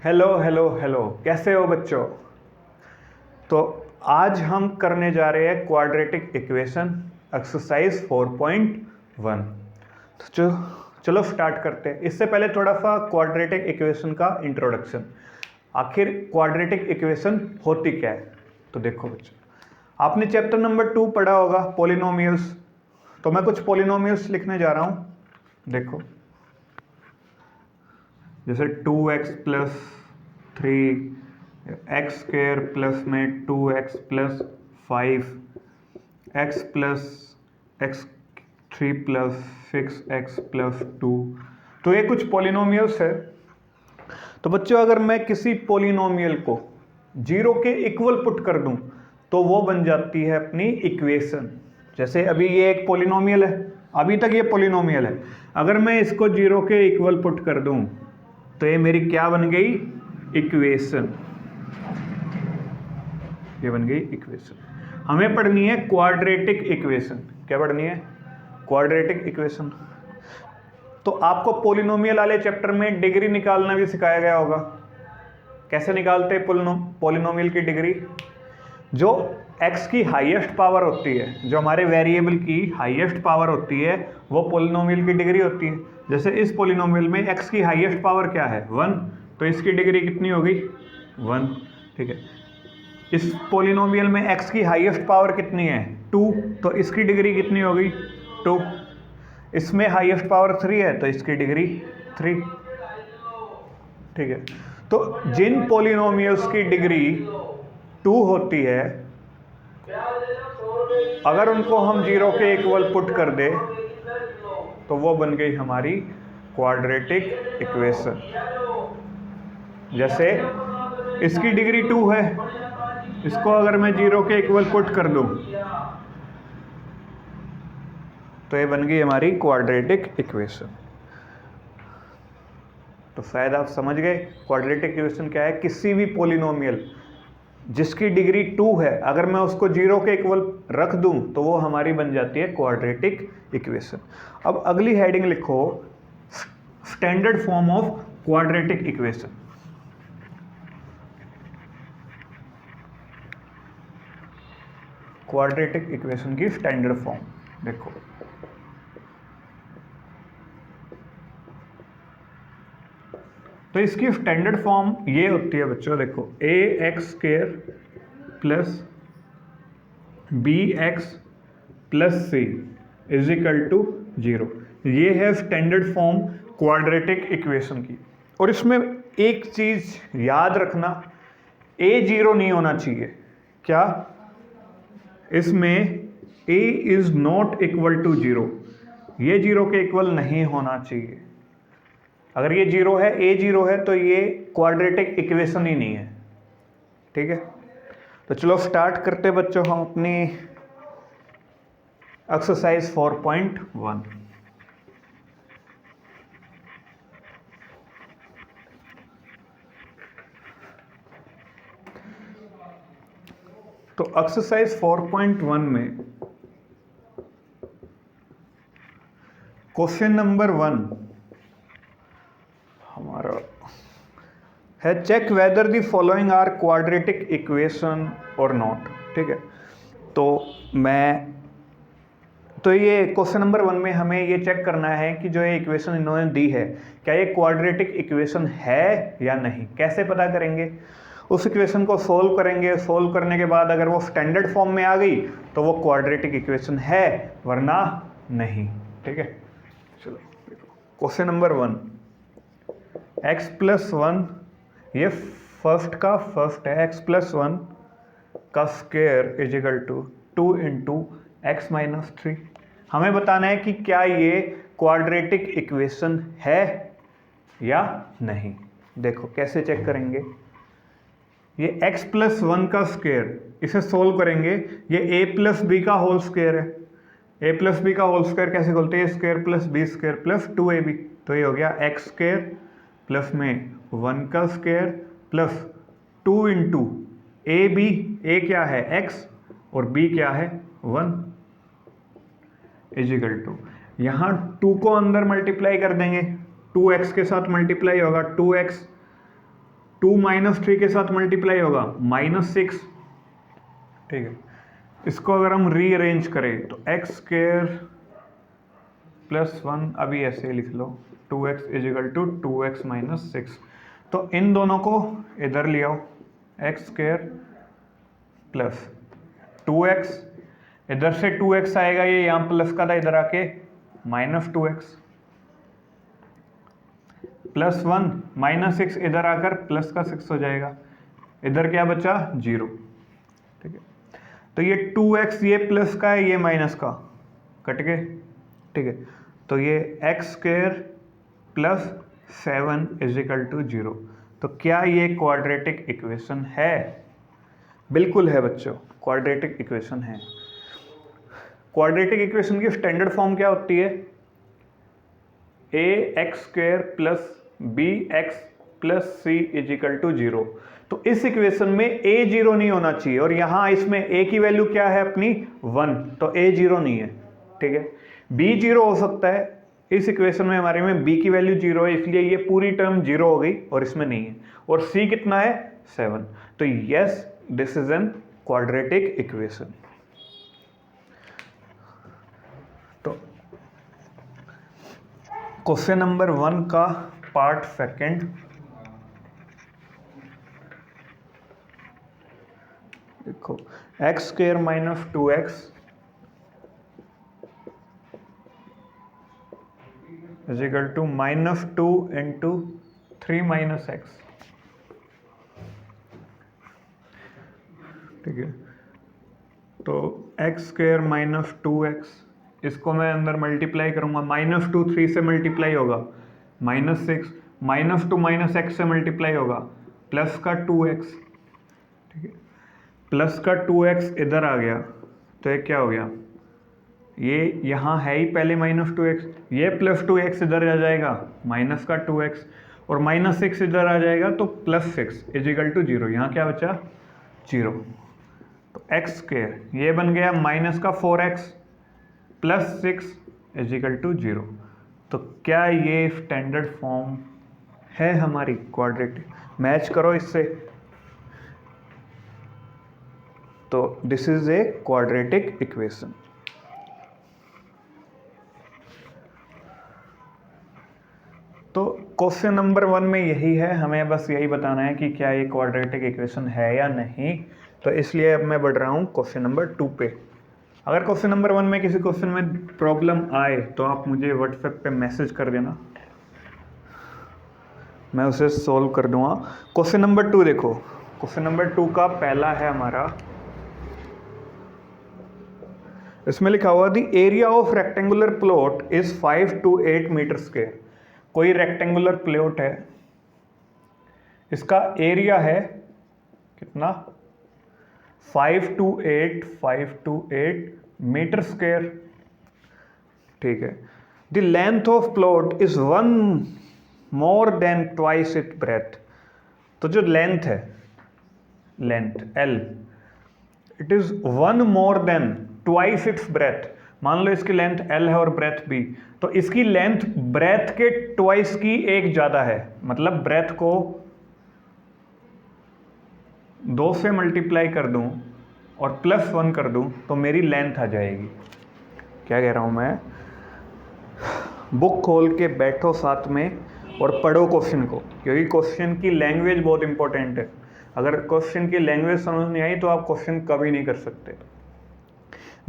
Hello hello hello, कैसे हो बच्चों। तो आज हम करने जा रहे हैं क्वाड्रेटिक इक्वेशन एक्सरसाइज 4.1। तो चलो स्टार्ट करते हैं। इससे पहले थोड़ा सा क्वाड्रेटिक इक्वेशन का इंट्रोडक्शन। आखिर क्वाड्रेटिक इक्वेशन होती क्या है। तो देखो बच्चों, आपने चैप्टर नंबर 2 पढ़ा होगा पॉलिनोमियल्स। तो मैं कुछ पॉलिनोमियल्स लिखने जा रहा हूँ। देखो, जैसे 2x plus 3 x square plus में 2x plus 5 x plus x 3 plus 6x plus 2। तो ये कुछ पॉलिनोमियल्स है। तो बच्चों, अगर मैं किसी पॉलिनोमियल को जीरो के इक्वल पुट कर दूं तो वो बन जाती है अपनी इक्वेशन। जैसे अभी ये एक पॉलिनोमियल है, अभी तक ये पॉलिनोमियल है। अगर मैं इसको जीरो के इक्वल पुट कर दूं तो ये मेरी क्या बन गई, इक्वेशन। ये बन गई इक्वेशन। हमें पढ़नी है क्वाड्रेटिक इक्वेशन। क्या पढ़नी है, क्वाड्रेटिक इक्वेशन। तो आपको पॉलिनोमियल वाले चैप्टर में डिग्री निकालना भी सिखाया गया होगा। कैसे निकालते हैं पॉलिनोमियल की डिग्री। जो x की हाईएस्ट पावर होती है, जो हमारे वेरिएबल की हाईएस्ट पावर होती है, वो पॉलिनोमियल की डिग्री होती है। जैसे इस पॉलिनोमियल में x की हाईएस्ट पावर क्या है, 1, तो इसकी डिग्री कितनी होगी, 1। ठीक है। इस पॉलिनोमियल में x की हाईएस्ट पावर कितनी है, 2, तो इसकी डिग्री कितनी होगी, 2। इसमें हाईएस्ट पावर 3 है तो इसकी डिग्री 3। ठीक है। तो जिन पॉलिनोमियल्स की डिग्री 2 होती है, अगर उनको हम जीरो के इक्वल पुट कर दे तो वो बन गई हमारी क्वाड्रेटिक इक्वेशन। जैसे इसकी डिग्री 2 है, इसको अगर मैं जीरो के इक्वल पुट कर दूं तो ये बन गई हमारी क्वाड्रेटिक इक्वेशन। तो शायद आप समझ गए क्वाड्रेटिक इक्वेशन क्या है। किसी भी पॉलिनोमियल जिसकी डिग्री 2 है, अगर मैं उसको जीरो के इक्वल रख दूं तो वो हमारी बन जाती है क्वाड्रेटिक इक्वेशन। अब अगली हेडिंग लिखो, standard form of quadratic equation. Quadratic equation की स्टैंडर्ड फॉर्म देखो। तो इसकी स्टैंडर्ड फॉर्म ये होती है बच्चों, देखो a x square plus b x plus c is equal to 0। ये है स्टैंडर्ड फॉर्म क्वाड्रेटिक इक्वेशन की। और इसमें एक चीज याद रखना, ए जीरो नहीं होना चाहिए। क्या, इसमें ए इज नॉट इक्वल टू 0, ये जीरो के इक्वल नहीं होना चाहिए। अगर ये जीरो है, ए जीरो है, तो ये क्वाड्रेटिक इक्वेशन ही नहीं है। ठीक है। तो चलो स्टार्ट करते बच्चों हम अपनी एक्सरसाइज 4.1। तो एक्सरसाइज 4.1 में क्वेश्चन नंबर 1 हमारा है, check whether the following are quadratic equation और नॉट। ठीक है। तो ये क्वेश्चन नंबर 1 में हमें ये चेक करना है कि जो ये इक्वेशन इन्होंने दी है, क्या ये क्वाड्रेटिक इक्वेशन है या नहीं। कैसे पता करेंगे, उस इक्वेशन को सोल्व करेंगे। सोल्व करने के बाद अगर वो स्टैंडर्ड फॉर्म में आ गई तो वो क्वाड्रेटिक इक्वेशन है, वरना नहीं। ठीक है। चलो क्वेश्चन नंबर 1, x प्लस 1, ये फर्स्ट का फर्स्ट है, x प्लस 1 का square is equal to 2 into x minus 3। हमें बताना है कि क्या ये क्वाड्रेटिक इक्वेशन है या नहीं। देखो कैसे चेक करेंगे। ये x प्लस 1 का स्क्वायर, इसे सोल्व करेंगे। ये a प्लस बी का होल स्क्वायर है। a प्लस बी का होल स्क्वायर कैसे बोलते हैं, square plus b square plus 2ab। तो ये हो गया x स्क्वायर प्लस में 1 का square plus 2 into a b, a क्या है x और b क्या है 1, इजिकल टू, यहाँ 2 को अंदर मल्टीप्लाई कर देंगे, 2x के साथ मल्टीप्लाई होगा, 2 -3 के साथ मल्टीप्लाई होगा -6, ठीक है। इसको अगर हम रीअरेंज करें तो x² + 1, अभी ऐसे लिख लो, 2x = 2x - 6। तो इन दोनों को इधर ले आओ, x² + 2x, इधर से 2x आएगा, ये यहाँ प्लस का था, इधर आके -2x + 1 -6, इधर आकर प्लस का 6 हो जाएगा, इधर क्या बचा 0, ठीक है। तो ये 2x ये प्लस का है, ये माइनस का, कट गए, ठीक है। तो ये x² + 7 = 0। तो क्या ये क्वाड्रेटिक इक्वेशन है? बिल्कुल है बच्चों, क्वाड्रेटिक इक्वेशन है। क्वाड्रेटिक इक्वेशन की स्टैंडर्ड फॉर्म क्या होती है? ax² + bx + c = 0। तो इस इक्वेशन में a 0 नहीं होना चाहिए, और यहां इसमें a की वैल्यू क्या है अपनी 1, तो a 0 नहीं है, ठीक है। b 0 हो सकता है, इस इक्वेशन में हमारे में b की वैल्यू 0 है, इसलिए ये पूरी टर्म 0 हो गई और इसमें नहीं है, और c कितना है 7। तो yes, this is an quadratic equation. तो क्वेश्चन नंबर 1 का पार्ट सेकंड, देखो x² - 2x = -2 × 3 - x, ठीक है। तो x² - 2x, इसको मैं अंदर मल्टीप्लाई करूंगा, -2 3 से मल्टीप्लाई होगा, -6, -2 - x से मल्टीप्लाई होगा, प्लस का 2x, ठीक है। प्लस का 2x इधर आ गया, तो ये क्या हो गया, ये यहाँ है ही पहले -2x, ये +2x इधर आ जाएगा, माइनस का 2x, और -6 इधर आ जाएगा, तो +6 = 0। यहाँ क्या बचा 0। तो x², ये बन गया माइनस का 4x + 6 = 0। तो क्या ये स्टैंडर्ड फॉर्म है हमारी क्वाड्रेटिक? मैच करो इससे, तो this is a quadratic equation. तो क्वेश्चन नंबर 1 में यही है, हमें बस यही बताना है कि क्या ये क्वाड्रेटिक इक्वेशन है या नहीं। तो इसलिए अब मैं बढ़ रहा हूँ क्वेश्चन नंबर 2 पे। अगर क्वेश्चन नंबर 1 में किसी क्वेश्चन में प्रॉब्लम आए तो आप मुझे व्हाट्सएप पे मैसेज कर देना, मैं उसे सॉल्व कर दूंगा। क्वेश्चन नंबर 2 देखो, क्वेश्चन नंबर 2 का पहला है हमारा, इसमें लिखा हुआ the area of rectangular plot is 5 to 8 metre square. कोई रेक्टेंगुलर प्लॉट है, इसका एरिया है कितना 5 to 8 मीटर स्क्वायर, ठीक है। The length of plot is 1 more than twice its breadth। तो जो लेंथ है, length L, it is 1 more than twice its breadth। मान लो इसकी लेंथ L है और ब्रेथ B, तो इसकी लेंथ ब्रेथ के ट्वाइस की एक ज़्यादा है, मतलब ब्रेथ को 2 से मल्टीप्लाई कर दूं और +1 कर दूं तो मेरी लेंथ आ जाएगी। क्या कह रहा हूं मैं? बुक खोल के बैठो साथ में और पढ़ो क्वेश्चन को, क्योंकि क्वेश्चन की लैंग्वेज बहुत इंपॉर्टेंट है। अगर क्वेश्चन की लैंग्वेज समझ नहीं आई तो आप क्वेश्चन कभी नहीं कर सकते।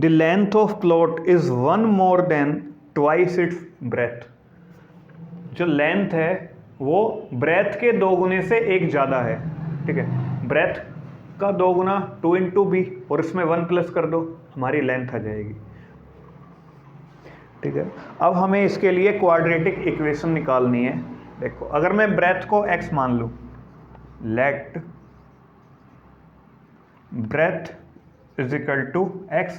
The length of plot is 1 more than twice its breadth। जो लेंथ है वो ब्रेथ के 2 गुने से एक ज़्यादा है, ठीक है। ब्रेथ का 2 गुना 2 × b, और इसमें 1 प्लस कर दो, हमारी लेंथ आ जाएगी, ठीक है। अब हमें इसके लिए क्वाड्रेटिक इक्वेशन निकालनी है। देखो, अगर मैं ब्रेथ को x मान लूँ, लेट ब्रेथ = x,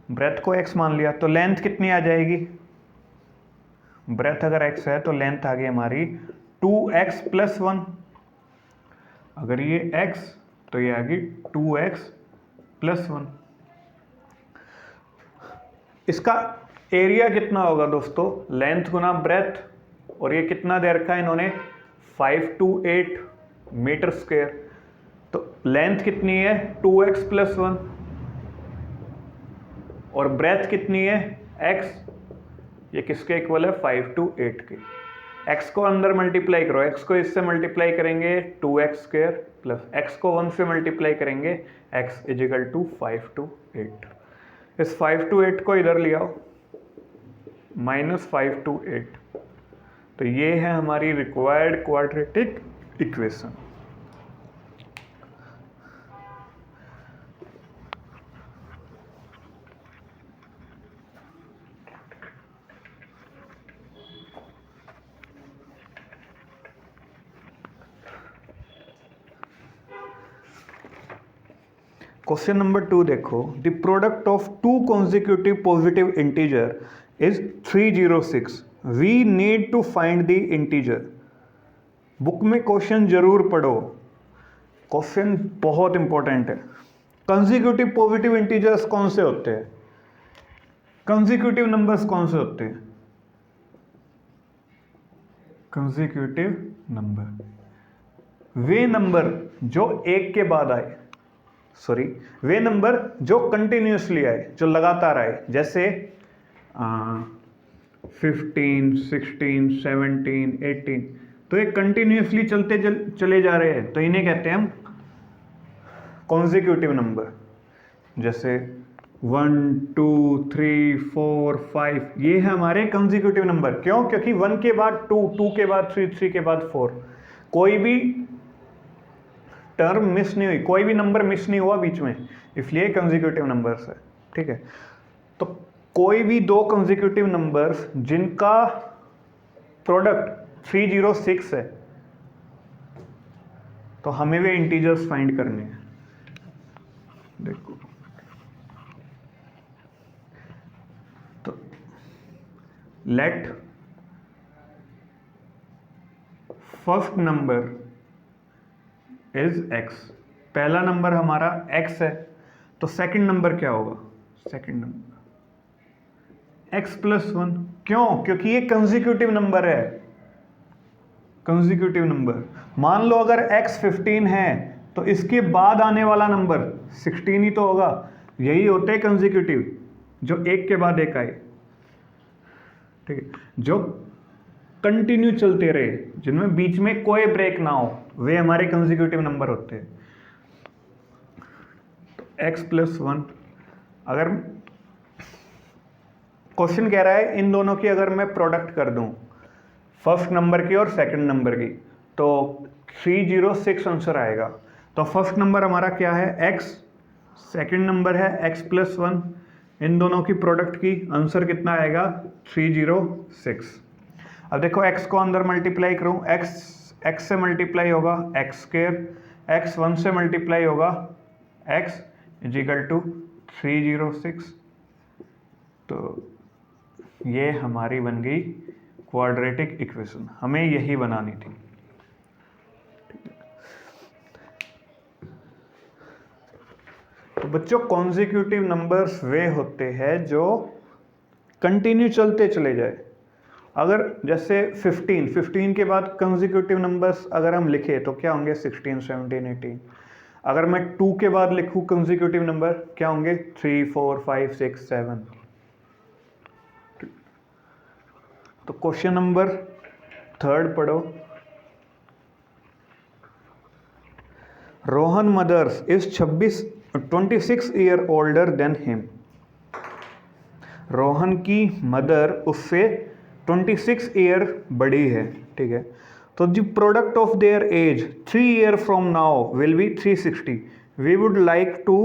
ब्रेथ को x मान लिया, तो लेंथ कितनी आ जाएगी? ब्रेथ अगर x है तो लेंथ आ गई हमारी 2x + 1। अगर ये x तो ये आ गई 2x + 1। इसका एरिया कितना होगा दोस्तों? लेंथ गुना ब्रेथ, और ये कितना दे रखा है इन्होंने 5 to 8, मीटर स्क्वायर। तो लेंथ कितनी है 2x + 1 और ब्रेथ कितनी है x, ये किसके इक्वल है 5 to 8 के। x को अंदर मल्टीप्लाई करो, x को इससे मल्टीप्लाई करेंगे 2x² प्लस x को 1 से मल्टीप्लाई करेंगे x = 5 to 8। इस 5 to 8 को इधर ले आओ, -5 to 8। तो ये है हमारी required quadratic equation. Question number 2 देखो, the product of 2 consecutive positive integer is 306। We need to find the integer. Book में क्वेश्चन जरूर पढ़ो, क्वेश्चन बहुत इंपॉर्टेंट है। कंसेक्यूटिव पॉजिटिव इंटीजर्स कौन से होते हैं, कंसेक्यूटिव नंबर्स कौन से होते हैं? कंसेक्यूटिव नंबर वे नंबर जो एक के बाद आए, वे नंबर जो कंटिन्यूसली आए, जो लगातार आए, जैसे 15, 16, 17, 18। तो ये कंटिन्यूसली चलते चले जा रहे हैं, तो इन्हें कहते हैं हम कॉन्जिक्यूटिव नंबर। जैसे 1, 2, 3, 4, 5, ये है हमारे कंजिक्यूटिव नंबर। क्यों? क्योंकि 1 के बाद 2, 2 के बाद 3, 3 के बाद 4, कोई भी टर्म मिस नहीं हुई, कोई भी नंबर मिस नहीं हुआ बीच में, इसलिए कंजिक्यूटिव नंबर्स है। ठीक है, तो कोई भी 2 कंजिक्यूटिव नंबर्स जिनका प्रोडक्ट 306 है, तो हमें वे इंटीजर्स फाइंड करने हैं। देखो, तो let first number is x। पहला नंबर हमारा x है, तो सेकंड नंबर क्या होगा? Second number x + 1। क्यों? क्योंकि ये कंसेक्यूटिव नंबर है, कंसेक्यूटिव नंबर। मान लो अगर x 15 है, तो इसके बाद आने वाला नंबर 16 ही तो होगा। यही होते हैं कंसेक्यूटिव, जो एक के बाद एक आए। ठीक है, जो कंटिन्यू चलते रहे, जिनमें बीच में कोई ब्रेक ना हो, वे हमारे कंसेक्यूटिव नंबर होते हैं। तो x + 1, अगर क्वेश्चन कह रहा है इन दोनों की अगर मैं प्रोडक्ट कर दूं, फर्स्ट नंबर की और सेकंड नंबर की, तो 306 आंसर आएगा। तो फर्स्ट नंबर हमारा क्या है x, सेकंड नंबर है x + 1, इन दोनों की प्रोडक्ट की आंसर कितना आएगा 306। अब देखो x को अंदर मल्टीप्लाई करूं, x से मल्टीप्लाई होगा x², x 1 से मल्टीप्लाई होगा x = 306। तो ये हमारी बन गई क्वाड्रेटिक इक्वेशन, हमें यही बनानी थी। तो बच्चों, कॉन्जिक्यूटिव नंबर्स वे होते हैं जो कंटिन्यू चलते चले जाए। अगर जैसे 15 के बाद कंसेक्यूटिव नंबर्स अगर हम लिखे तो क्या होंगे 16, 17, 18। अगर मैं 2 के बाद लिखूं कंसेक्यूटिव नंबर, क्या होंगे 3, 4, 5, 6, 7। तो क्वेश्चन नंबर 3 पढ़ो। Rohan mother's is 26 year older than him. Rohan की मदर उससे 26 ईयर बड़ी है। ठीक है, तो the product of their age 3 year from now will be 360। We would like to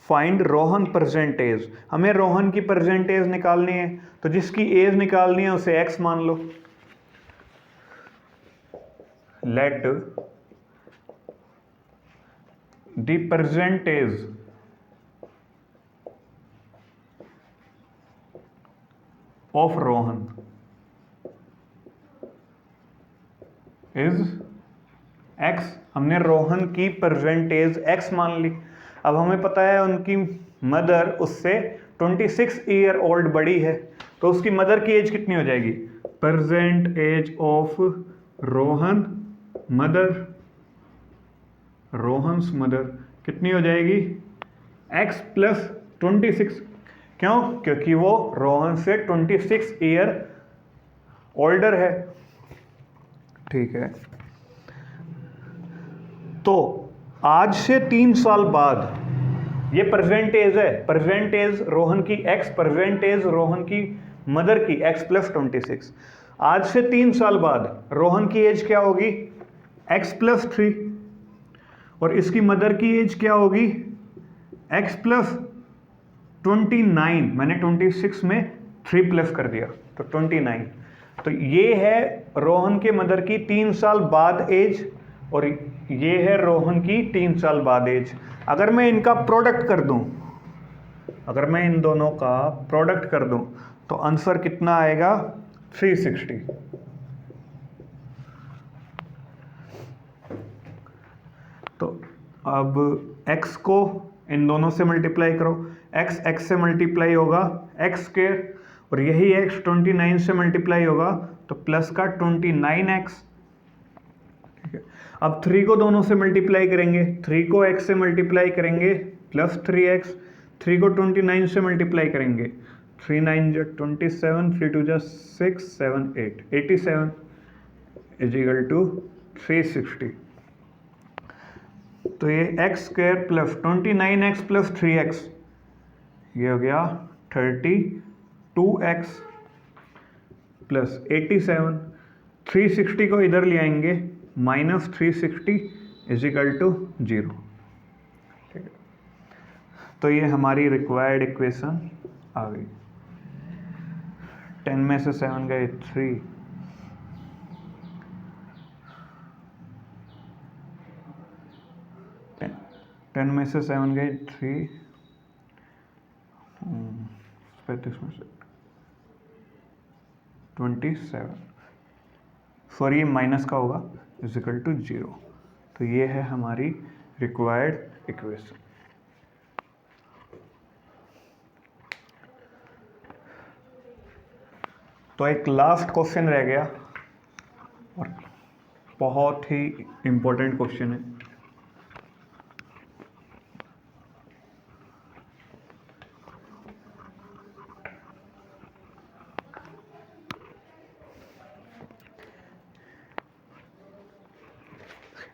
find Rohan present age. हमें रोहन की परसेंट एज निकालनी है, तो जिसकी एज निकालनी है उसे x मान लो। Let the percentage of Rohan is x। हमने रोहन की परसेंटेज x मान ली। अब हमें पता है उनकी मदर उससे 26 ईयर ओल्ड बड़ी है, तो उसकी मदर की एज कितनी हो जाएगी? Present age of Rohan mother Rohan's mother कितनी हो जाएगी, x प्लस 26। क्यों? क्योंकि वो रोहन से 26 ईयर ओल्डर है। ठीक है, तो आज से 3 साल बाद, ये प्रेजेंट एज है, प्रेजेंट एज रोहन की x, प्रेजेंट एज रोहन की मदर की x प्लस 26। आज से 3 साल बाद रोहन की एज क्या होगी, x प्लस 3, और इसकी मदर की एज क्या होगी, x प्लस 29। मैंने 26 में 3 प्लस कर दिया तो 29। तो ये है रोहन के मदर की 3 साल बाद एज, और ये है रोहन की 3 साल बाद एज। अगर मैं इनका प्रोडक्ट कर दूं, अगर मैं इन दोनों का प्रोडक्ट कर दूं तो आंसर कितना आएगा, 360। तो अब x को इन दोनों से मल्टीप्लाई करो, x से मल्टीप्लाई होगा x स्क्वायर, और यही x 29 से मल्टीप्लाई होगा तो प्लस का 29x। ठीक है, अब 3 को दोनों से मल्टीप्लाई करेंगे, 3 को x से मल्टीप्लाई करेंगे प्लस 3x, 3 को 29 से मल्टीप्लाई करेंगे, 3 9 जा 27, 3 2 जा 6 7 8, 87 इज इक्वल टू 360। तो ये x square plus 29x plus 3x, ये हो गया 32x प्लस 87। 360 को इधर ले आएंगे, माइनस 360 इज इक्वल टू 0। ठीक है, तो ये हमारी रिक्वायर्ड इक्वेशन आ गई। 10 में से 7 गए 3, 10 में से 7 गए 3, 35 में से 27, सॉरी ये माइनस का होगा, इज इक्वल टू 0। तो ये है हमारी रिक्वायर्ड इक्वेशन। तो एक लास्ट क्वेश्चन रह गया, और बहुत ही इंपॉर्टेंट क्वेश्चन है।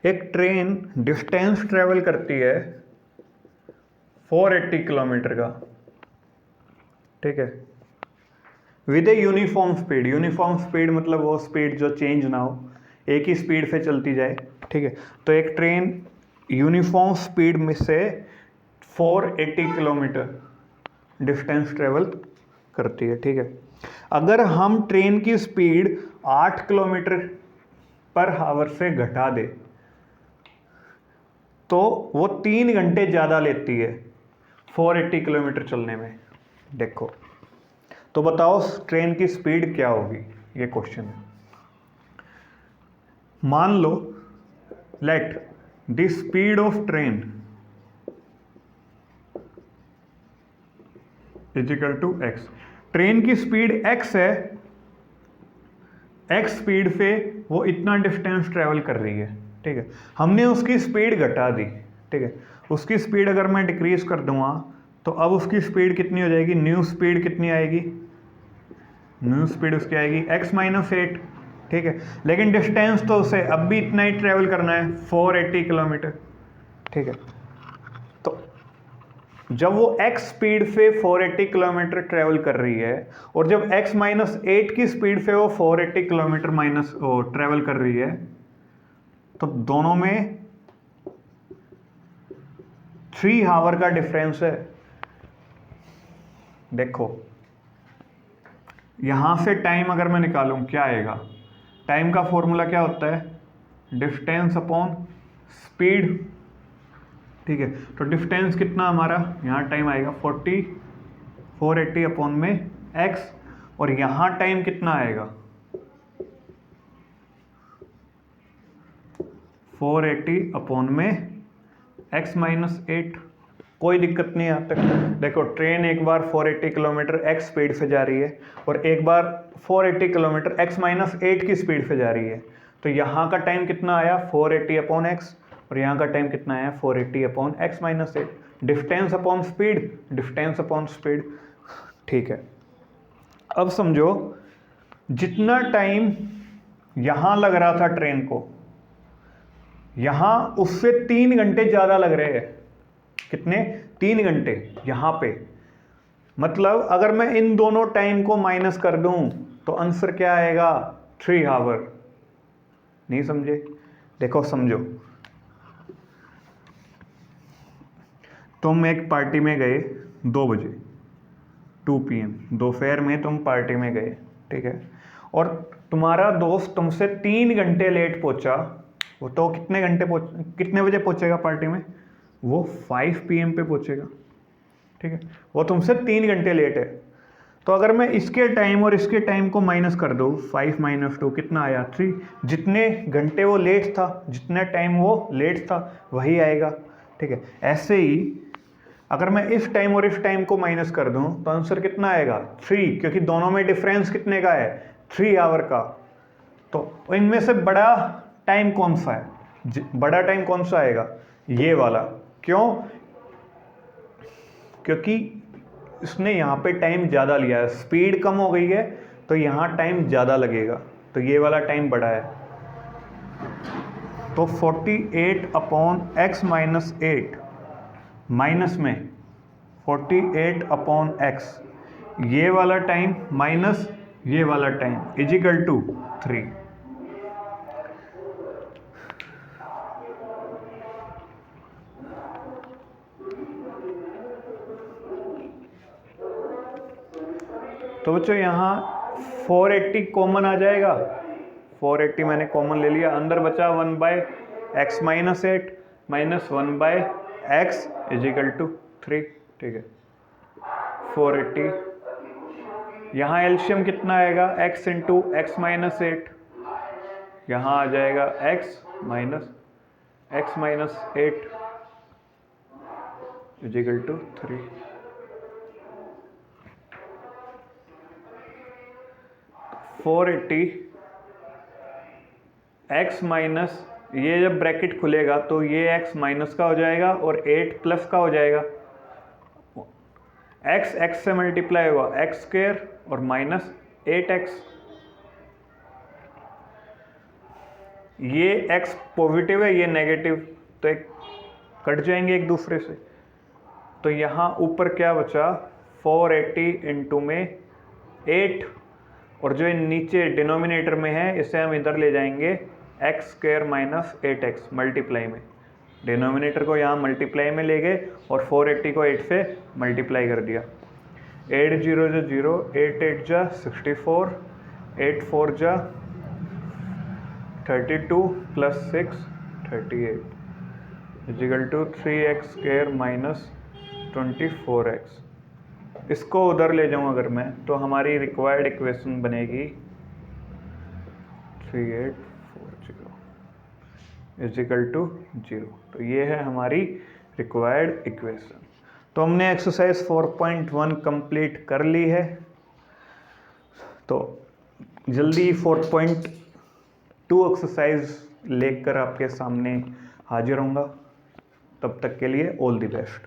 एक ट्रेन डिस्टेंस ट्रेवल करती है 480 किलोमीटर का, ठीक है, with a uniform speed. Uniform speed मतलब वो स्पीड जो चेंज ना हो, एक ही स्पीड से चलती जाए। ठीक है, तो एक ट्रेन यूनिफॉर्म स्पीड में से 480 किलोमीटर डिस्टेंस ट्रेवल करती है। ठीक है, अगर हम ट्रेन की स्पीड 8 किलोमीटर पर आवर से घटा दे तो वो 3 घंटे ज़्यादा लेती है 480 किलोमीटर चलने में। देखो, तो बताओ ट्रेन की स्पीड क्या होगी, ये क्वेश्चन है। मान लो let the speed of train is equal to x। Train की स्पीड x है, x स्पीड पे वो इतना डिस्टेंस ट्रेवल कर रही है। ठीक है, हमने उसकी स्पीड घटा दी। ठीक है, उसकी स्पीड अगर मैं डिक्रीज कर दूंगा तो अब उसकी स्पीड कितनी हो जाएगी, न्यू स्पीड कितनी आएगी, न्यू स्पीड उसकी आएगी x माइनस 8। ठीक है, लेकिन डिस्टेंस तो उसे अब भी इतना ही ट्रेवल करना है 480 किलोमीटर। ठीक है, तो जब वो x स्पीड पे 480 किलोमीटर ट्रेवल कर रही है और जब x माइनस 8 की स्पीड पे वो 480 किलोमीटर माइनस ट्रेवल कर रही है, तो दोनों में 3 आवर का डिफरेंस है। देखो, यहां से टाइम अगर मैं निकालूं क्या आएगा, टाइम का फॉर्मूला क्या होता है, डिस्टेंस अपॉन स्पीड। ठीक है, तो डिस्टेंस कितना हमारा, यहाँ टाइम आएगा 480 अपॉन में x, और यहाँ टाइम कितना आएगा 480 अपॉन में x माइनस 8। कोई दिक्कत नहीं यहाँ तक। देखो, ट्रेन एक बार 480 किलोमीटर x स्पीड से जा रही है और एक बार 480 किलोमीटर x माइनस 8 की स्पीड से जा रही है, तो यहाँ का टाइम कितना आया 480 अपॉन x, और यहाँ का टाइम कितना है 480/x-8। Distance upon speed, distance upon speed, ठीक है। अब समझो जितना टाइम यहाँ लग रहा था ट्रेन को, यहाँ उससे 3 घंटे ज़्यादा लग रहे हैं। कितने? 3 घंटे यहाँ पे। मतलब अगर मैं इन दोनों टाइम को माइनस कर दूं तो आंसर क्या आएगा? 3 आवर। नहीं समझे? देखो समझो, तुम एक पार्टी में गए 2 बजे 2 PM, दोपहर में तुम पार्टी में गए, ठीक है, और तुम्हारा दोस्त तुमसे 3 घंटे लेट पहुंचा। वो तो कितने बजे पहुंचेगा पार्टी में? वो 5 PM पे पहुंचेगा, ठीक है। वो तुमसे 3 घंटे लेट है। तो अगर मैं इसके टाइम और इसके टाइम को माइनस कर दूँ, 5 - 2 कितना आया? 3। जितने घंटे वो लेट था, जितना टाइम वो लेट था, वही आएगा, ठीक है। ऐसे ही अगर मैं इस टाइम और इस टाइम को माइनस कर दूं तो आंसर कितना आएगा? 3, क्योंकि दोनों में डिफरेंस कितने का है? 3 आवर का। तो इनमें से बड़ा टाइम कौन सा है? बड़ा टाइम कौन सा आएगा? ये वाला। क्यों? क्योंकि इसने यहाँ पे टाइम ज़्यादा लिया है, स्पीड कम हो गई है तो यहाँ टाइम ज़्यादा लगेगा, तो ये वाला टाइम बड़ा है। तो 48/x-8 माइनस में 48/x, ये वाला टाइम माइनस ये वाला टाइम इजिकल टू 3। तो बच्चों यहाँ 480 कॉमन आ जाएगा। 480 मैंने कॉमन ले लिया, अंदर बचा 1/x-8 minus 1/x is equal to 3, ठीक है। 480, यहाँ एलसीएम कितना आएगा? x इंटू x-8, यहाँ आ जाएगा x - 8 is equal to 3। x minus, ये जब ब्रैकेट खुलेगा तो ये x माइनस का हो जाएगा और 8 प्लस का हो जाएगा। x से मल्टीप्लाई हुआ x² और माइनस 8x। ये x पॉजिटिव है, ये नेगेटिव, तो एक कट जाएंगे एक दूसरे से। तो यहाँ ऊपर क्या बचा? 480 इंटू में 8, और जो नीचे डिनोमिनेटर में है इसे हम इधर ले जाएंगे x² माइनस 8x मल्टीप्लाई में। डिनोमिनेटर को यहाँ मल्टीप्लाई में ले गए और 480 को 8 से मल्टीप्लाई कर दिया। 8 0 जा 0, 8 8 जा 64, 8 4 जा 32 plus 6 38 is equal to 3x² minus 24x। इसको उधर ले जाऊँ अगर मैं, तो हमारी रिक्वायर्ड इक्वेशन बनेगी 3840 इजिकल टू 0। तो ये है हमारी रिक्वायर्ड इक्वेशन। तो हमने एक्सरसाइज 4.1 कंप्लीट कर ली है। तो जल्दी 4.2 एक्सरसाइज लेकर आपके सामने हाजिर होऊंगा। तब तक के लिए ऑल द बेस्ट।